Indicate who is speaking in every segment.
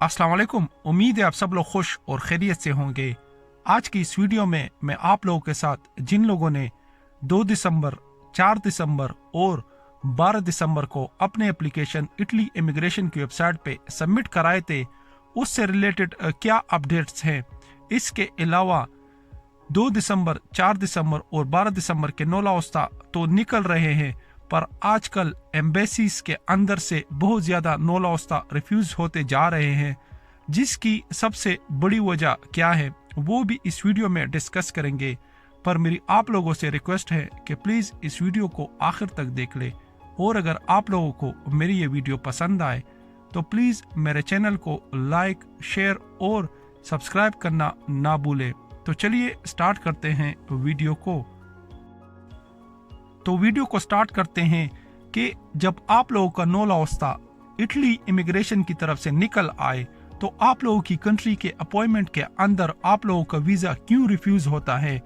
Speaker 1: अस्सलाम वालेकुम। उम्मीद है आप सब लोग खुश और खैरियत से होंगे। आज की इस वीडियो में मैं आप लोगों के साथ जिन लोगों ने 2 दिसंबर, 4 दिसंबर और 12 दिसंबर को अपने एप्लीकेशन इटली इमिग्रेशन की वेबसाइट पे सबमिट कराए थे, उससे रिलेटेड क्या अपडेट्स हैं। इसके अलावा 2 दिसंबर, 4 दिसंबर और 12 दिसंबर के नोलाउस्ता तो निकल रहे हैं, पर आजकल एम्बेसीज के अंदर से बहुत ज़्यादा नोलाउस्ता रिफ्यूज़ होते जा रहे हैं। जिसकी सबसे बड़ी वजह क्या है वो भी इस वीडियो में डिस्कस करेंगे। पर मेरी आप लोगों से रिक्वेस्ट है कि प्लीज़ इस वीडियो को आखिर तक देख ले, और अगर आप लोगों को मेरी ये वीडियो पसंद आए तो प्लीज़ मेरे चैनल को लाइक, शेयर और सब्सक्राइब करना ना भूलें। तो चलिए स्टार्ट करते हैं वीडियो को। तो वीडियो को स्टार्ट करते हैं कि जब आप लोगों का नोलाउस्ता इटली इमिग्रेशन की तरफ से निकल आए तो आप लोगों की कंट्री के अपॉइंटमेंट के अंदर आप लोगों का वीज़ा क्यों रिफ्यूज़ होता है।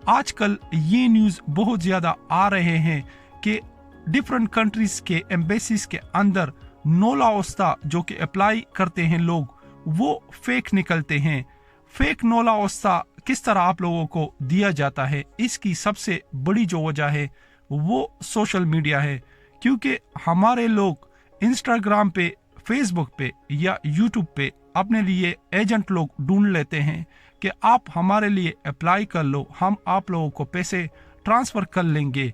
Speaker 1: आजकल ये न्यूज़ बहुत ज़्यादा आ रहे हैं कि डिफरेंट कंट्रीज के एम्बेसीज के अंदर नोलाउस्ता जो कि अप्लाई करते हैं लोग, वो फेक निकलते हैं। फेक नोलाउस्ता किस तरह आप लोगों को दिया जाता है, इसकी सबसे बड़ी जो वजह है वो सोशल मीडिया है। क्योंकि हमारे लोग इंस्टाग्राम पे, फेसबुक पे या यूट्यूब पे अपने लिए एजेंट लोग ढूंढ लेते हैं कि आप हमारे लिए अप्लाई कर लो, हम आप लोगों को पैसे ट्रांसफ़र कर लेंगे।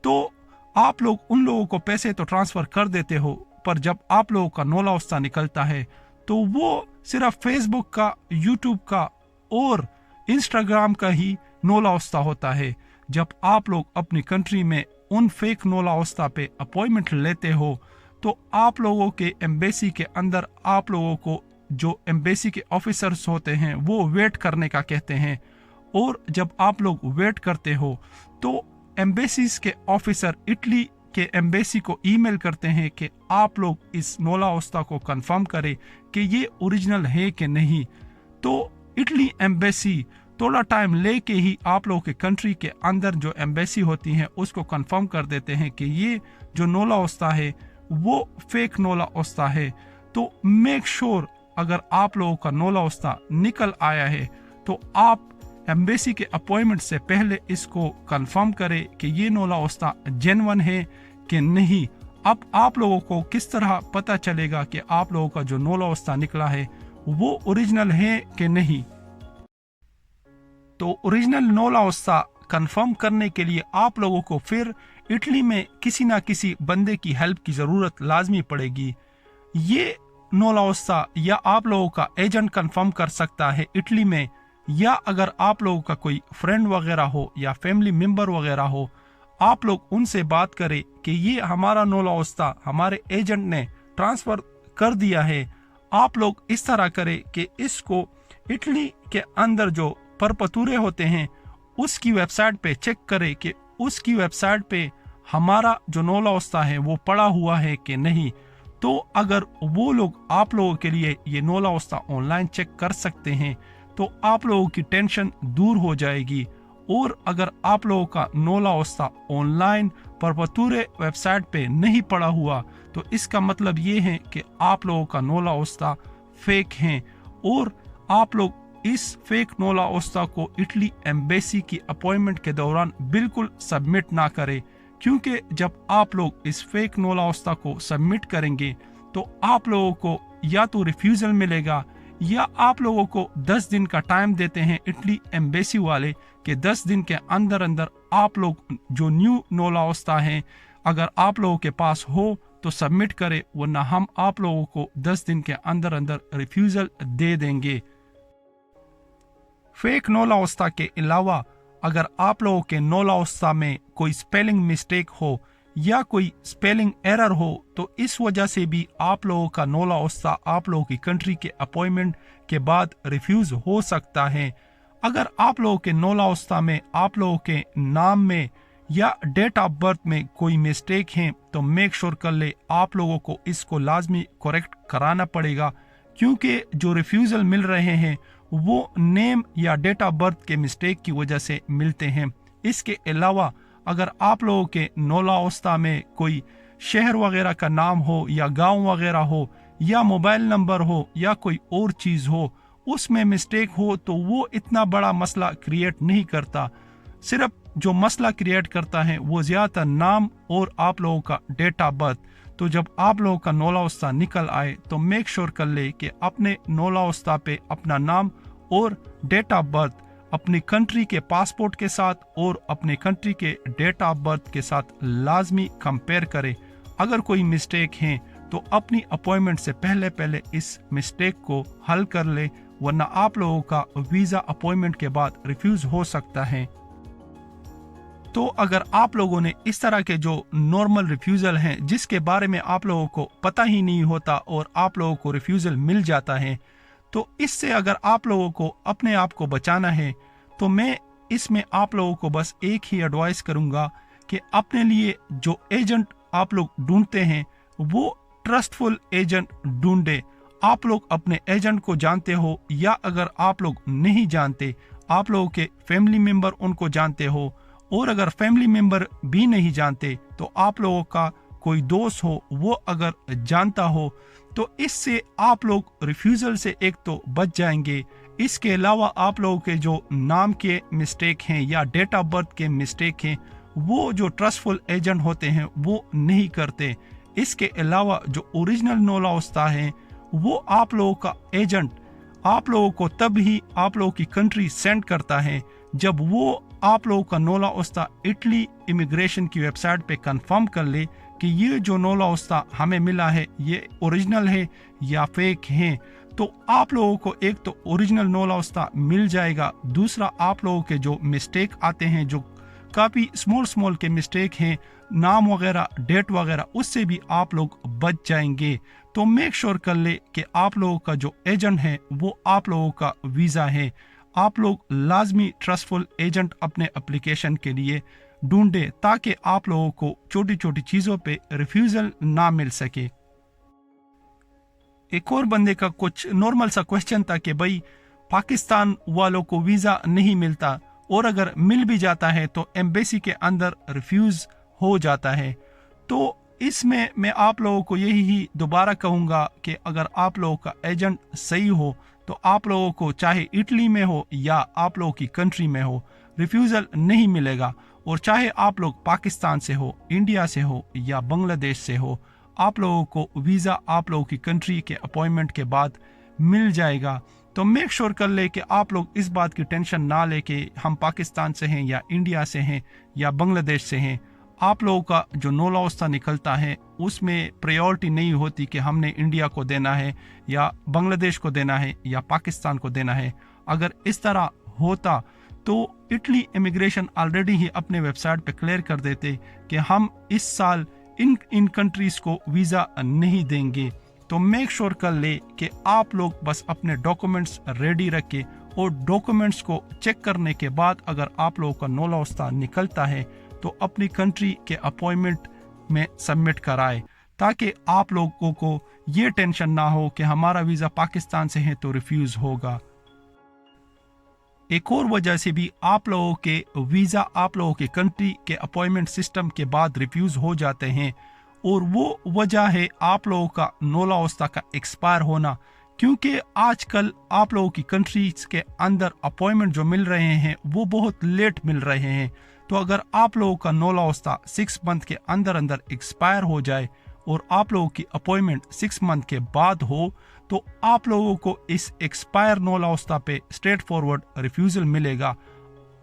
Speaker 1: तो आप लोग उन लोगों को पैसे तो ट्रांसफ़र कर देते हो, पर जब आप लोगों का नोलाउस्ता निकलता है तो वो सिर्फ फेसबुक का, यूट्यूब का और इंस्टाग्राम का ही नोलाउस्ता होता है। जब आप लोग अपनी कंट्री में उन फेक नोलाउस्ता पे अपॉइंटमेंट लेते हो तो आप लोगों के एम्बेसी के अंदर आप लोगों को जो एम्बेसी के ऑफिसर्स होते हैं वो वेट करने का कहते हैं, और जब आप लोग वेट करते हो तो एम्बेसीज के ऑफिसर इटली के एम्बेसी को ईमेल करते हैं कि आप लोग इस नोलाउस्ता को कंफर्म करें कि ये ओरिजिनल है कि नहीं। तो इटली एम्बेसी थोड़ा टाइम लेके ही आप लोगों के कंट्री के अंदर जो एम्बेसी होती हैं उसको कंफर्म कर देते हैं कि ये जो नोलाउस्ता है वो फेक नोलाउस्ता है। तो मेक श्योर अगर आप लोगों का नोलाउस्ता निकल आया है तो आप एम्बेसी के अपॉइंटमेंट से पहले इसको कंफर्म करें कि ये नोलाउस्ता जेन्युइन है कि नहीं। अब आप लोगों को किस तरह पता चलेगा कि आप लोगों का जो नोलाउस्ता निकला है वो ओरिजिनल है कि नहीं। तो ओरिजिनल नोलाउस्ता कंफर्म करने के लिए आप लोगों को फिर इटली में किसी ना किसी बंदे की हेल्प की ज़रूरत लाजमी पड़ेगी। ये नोलाउस्ता या आप लोगों का एजेंट कंफर्म कर सकता है इटली में, या अगर आप लोगों का कोई फ्रेंड वगैरह हो या फैमिली मेम्बर वगैरह हो, आप लोग उनसे बात करें कि ये हमारा नोलाउस्ता हमारे एजेंट ने ट्रांसफ़र कर दिया है। आप लोग इस तरह करें कि इसको इटली के अंदर जो परपतूरे होते हैं उसकी वेबसाइट पे चेक करें कि उसकी वेबसाइट पे हमारा जो नोलाउस्ता है वो पड़ा हुआ है कि नहीं। तो अगर वो लोग आप लोगों के लिए ये नोलाउस्ता ऑनलाइन चेक कर सकते हैं तो आप लोगों की टेंशन दूर हो जाएगी। और अगर आप लोगों का नोलाउस्ता ऑनलाइन परपतूरे वेबसाइट पे नहीं पड़ा हुआ तो इसका मतलब ये है कि आप लोगों का नोलाउस्ता फेक है, और आप लोग इस फेक नोलाउस्ता को इटली एम्बेसी की अपॉइंटमेंट के दौरान बिल्कुल सबमिट ना करें। क्योंकि जब आप लोग इस फेक नोलाउस्ता को सबमिट करेंगे तो आप लोगों को या तो रिफ्यूज़ल मिलेगा, या आप लोगों को 10 दिन का टाइम देते हैं इटली एम्बेसी वाले कि 10 दिन के अंदर अंदर आप लोग जो न्यू नोलाउस्ता है अगर आप लोगों के पास हो तो सबमिट करें, वरना हम आप लोगों को 10 दिन के अंदर अंदर रिफ्यूज़ल दे देंगे। फेक नोलाउस्ता के अलावा अगर आप लोगों के नोलाउस्ता में कोई स्पेलिंग मिस्टेक हो या कोई स्पेलिंग एरर हो तो इस वजह से भी आप लोगों का नोलाउस्ता आप लोगों की कंट्री के अपॉइंटमेंट के बाद रिफ्यूज़ हो सकता है। अगर आप लोगों के नोलाउस्ता में आप लोगों के नाम में या डेट ऑफ बर्थ में कोई मिस्टेक है तो मेक श्योर कर ले आप लोगों को इसको लाजमी करेक्ट कराना पड़ेगा। क्योंकि जो रिफ्यूज़ल मिल रहे हैं वो नेम या डेट ऑफ बर्थ के मिस्टेक की वजह से मिलते हैं। इसके अलावा अगर आप लोगों के नोलाउस्ता में कोई शहर वगैरह का नाम हो या गांव वगैरह हो या मोबाइल नंबर हो या कोई और चीज़ हो, उसमें मिस्टेक हो तो वो इतना बड़ा मसला क्रिएट नहीं करता। सिर्फ जो मसला क्रिएट करता है वो ज़्यादातर नाम और आप लोगों का डेट ऑफ बर्थ। तो जब आप लोगों का नौलाउस्ता निकल आए तो मेक श्योर कर ले कि अपने नौलाउस्ता पे अपना नाम और डेट ऑफ बर्थ अपनी कंट्री के पासपोर्ट के साथ और अपने कंट्री के डेट ऑफ बर्थ के साथ लाजमी कंपेयर करे। अगर कोई मिस्टेक है तो अपनी अपॉइंटमेंट से पहले पहले इस मिस्टेक को हल कर ले, वरना आप लोगों का वीज़ा अपॉइंटमेंट के बाद रिफ्यूज़ हो सकता है। तो अगर आप लोगों ने इस तरह के जो नॉर्मल रिफ्यूज़ल हैं जिसके बारे में आप लोगों को पता ही नहीं होता और आप लोगों को रिफ्यूज़ल मिल जाता है, तो इससे अगर आप लोगों को अपने आप को बचाना है तो मैं इसमें आप लोगों को बस एक ही एडवाइस करूंगा कि अपने लिए जो एजेंट आप लोग ढूंढते हैं वो ट्रस्टफुल एजेंट ढूंढे। आप लोग अपने एजेंट को जानते हो या अगर आप लोग नहीं जानते, आप लोगों के फैमिली मेंबर उनको जानते हो, और अगर फैमिली मेंबर भी नहीं जानते तो आप लोगों का कोई दोस्त हो वो अगर जानता हो, तो इससे आप लोग रिफ्यूज़ल से एक तो बच जाएंगे। इसके अलावा आप लोगों के जो नाम के मिस्टेक हैं या डेट ऑफ बर्थ के मिस्टेक हैं वो जो ट्रस्टफुल एजेंट होते हैं वो नहीं करते। इसके अलावा जो ओरिजिनल नौलाउस्ता है वो आप लोगों का एजेंट आप लोगों को तब ही आप लोगों की कंट्री सेंड करता है जब वो आप लोगों का नौलाउस्ता इटली इमिग्रेशन की वेबसाइट पे कंफर्म कर ले कि ये जो नौलाउस्ता हमें मिला है ये ओरिजिनल है या फेक है। तो आप लोगों को एक तो ओरिजिनल नौलाउस्ता मिल जाएगा, दूसरा आप लोगों के जो मिस्टेक आते हैं जो काफ़ी स्मॉल के मिस्टेक हैं, नाम वगैरह डेट वगैरह, उससे भी आप लोग बच जाएंगे। तो मेक श्योर कर ले कि आप लोगों का जो एजेंट है वो आप लोगों का वीज़ा है। आप लोग लाजमी ट्रस्टफुल एजेंट अपने एप्लीकेशन के लिए ढूंढे ताकि आप लोगों को छोटी छोटी चीज़ों पे रिफ्यूज़ल ना मिल सके। एक और बंदे का कुछ नॉर्मल सा क्वेश्चन था कि भाई पाकिस्तान वालों को वीज़ा नहीं मिलता और अगर मिल भी जाता है तो एम्बेसी के अंदर रिफ्यूज़ हो जाता है। तो इसमें मैं आप लोगों को यही ही दोबारा कहूँगा कि अगर आप लोगों का एजेंट सही हो तो आप लोगों को चाहे इटली में हो या आप लोगों की कंट्री में हो रिफ्यूज़ल नहीं मिलेगा, और चाहे आप लोग पाकिस्तान से हो, इंडिया से हो या बांग्लादेश से हो, आप लोगों को वीज़ा आप लोगों की कंट्री के अपॉइंटमेंट के बाद मिल जाएगा। तो मेक श्योर कर ले कि आप लोग इस बात की टेंशन ना ले कि हम पाकिस्तान से हैं या इंडिया से हैं या बांग्लादेश से हैं। आप लोगों का जो नौलाउस्ता निकलता है उसमें प्रायोरिटी नहीं होती कि हमने इंडिया को देना है या बांग्लादेश को देना है या पाकिस्तान को देना है। अगर इस तरह होता तो इटली इमिग्रेशन ऑलरेडी ही अपने वेबसाइट पे क्लियर कर देते कि हम इस साल इन कंट्रीज़ को वीज़ा नहीं देंगे। तो मेक श्योर कर ले कि आप लोग बस अपने डॉक्यूमेंट्स रेडी रखें और डॉक्यूमेंट्स को चेक करने के बाद अगर आप लोगों का नौलाउस्ता निकलता है तो अपनी कंट्री के अपॉइंटमेंट में सबमिट कराए, ताकि आप लोगों को ये टेंशन ना हो कि हमारा वीज़ा पाकिस्तान से है तो रिफ्यूज़ होगा। एक और वजह से भी आप लोगों के वीज़ा आप लोगों के कंट्री के अपॉइंटमेंट सिस्टम के बाद रिफ्यूज़ हो जाते हैं, और वो वजह है आप लोगों का नौलाउस्ता का एक्सपायर होना। क्योंकि आजकल आप लोगों की कंट्रीज के अंदर अपॉइंटमेंट जो मिल रहे हैं वो बहुत लेट मिल रहे हैं। तो अगर आप लोगों का नौलाउस्ता 6 मंथ के अंदर अंदर एक्सपायर हो जाए और आप लोगों की अपॉइंटमेंट 6 मंथ के बाद हो तो आप लोगों को इस एक्सपायर नौलाउस्ता पे स्ट्रेट फॉरवर्ड रिफ्यूज़ल मिलेगा।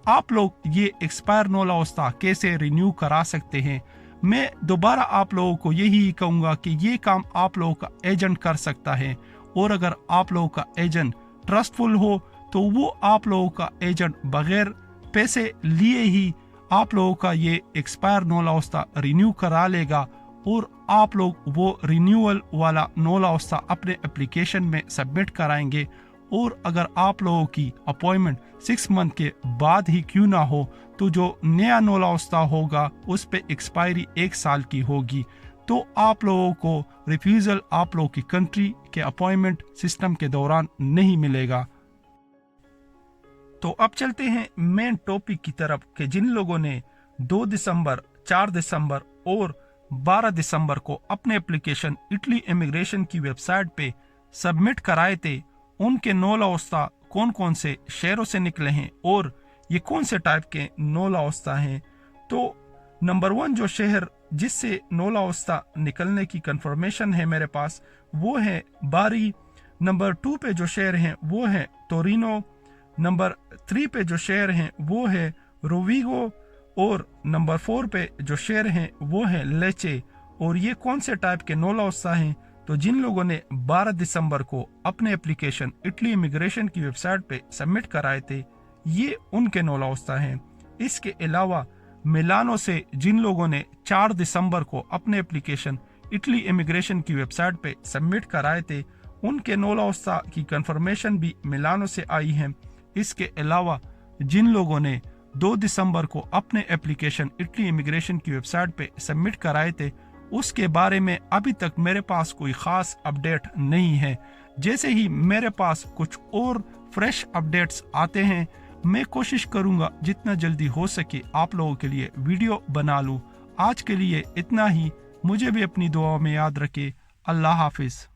Speaker 1: आप लोग ये एक्सपायर नौलाउस्ता कैसे रिन्यू करा सकते हैं, मैं दोबारा आप लोगों को यही कहूँगा कि ये काम आप लोगों का एजेंट कर सकता है, और अगर आप लोगों का एजेंट ट्रस्टफुल हो तो वो आप लोगों का एजेंट बगैर पैसे लिए ही आप लोगों का ये एक्सपायर नौलाउस्ता रिन्यू करा लेगा, और आप लोग वो रिन्यूअल वाला नौलाउस्ता अपने एप्लीकेशन में सबमिट कराएंगे। और अगर आप लोगों की अपॉइंटमेंट 6 मंथ के बाद ही क्यों ना हो तो जो नया नौलाउस्ता होगा उस पे एक्सपायरी 1 साल की होगी। तो आप लोगों को रिफ्यूज़ल आप लोगों की कंट्री के अपॉइंटमेंट सिस्टम के दौरान नहीं मिलेगा। तो अब चलते हैं मेन टॉपिक की तरफ कि जिन लोगों ने 2 दिसंबर, 4 दिसंबर और 12 दिसंबर को अपने एप्लीकेशन इटली इमिग्रेशन की वेबसाइट पे सबमिट कराए थे, उनके नो लाओस्ता कौन कौन से शहरों से निकले हैं और ये कौन से टाइप के नो लाओस्ता हैं। तो नंबर 1 जो शहर जिससे नो लाओस्ता निकलने की कंफर्मेशन है मेरे पास वो है बारी। नंबर 2 पे जो शहर हैं वो है टोरिनो। नंबर 3 पे जो शहर हैं वो है रोविगो और नंबर 4 पे जो शहर हैं वो है लेचे। और ये कौन से टाइप के नो लाओस्ता हैं, तो जिन लोगों ने 12 दिसंबर को अपने एप्लीकेशन इटली इमिग्रेशन की वेबसाइट पे सबमिट कराए थे ये उनके नो लाओस्ता हैं। इसके अलावा मिलानो से जिन लोगों ने 4 दिसंबर को अपने एप्लीकेशन इटली इमिग्रेशन की वेबसाइट पे सबमिट कराए थे उनके नो लाओस्ता की कंफर्मेशन भी मिलानो से आई है। इसके अलावा जिन लोगों ने 2 दिसंबर को अपने एप्लीकेशन इटली इमिग्रेशन की वेबसाइट पे सबमिट कराए थे उसके बारे में अभी तक मेरे पास कोई ख़ास अपडेट नहीं है। जैसे ही मेरे पास कुछ और फ्रेश अपडेट्स आते हैं मैं कोशिश करूंगा जितना जल्दी हो सके आप लोगों के लिए वीडियो बना लूं। आज के लिए इतना ही, मुझे भी अपनी दुआओं में याद रखें। अल्लाह हाफिज़।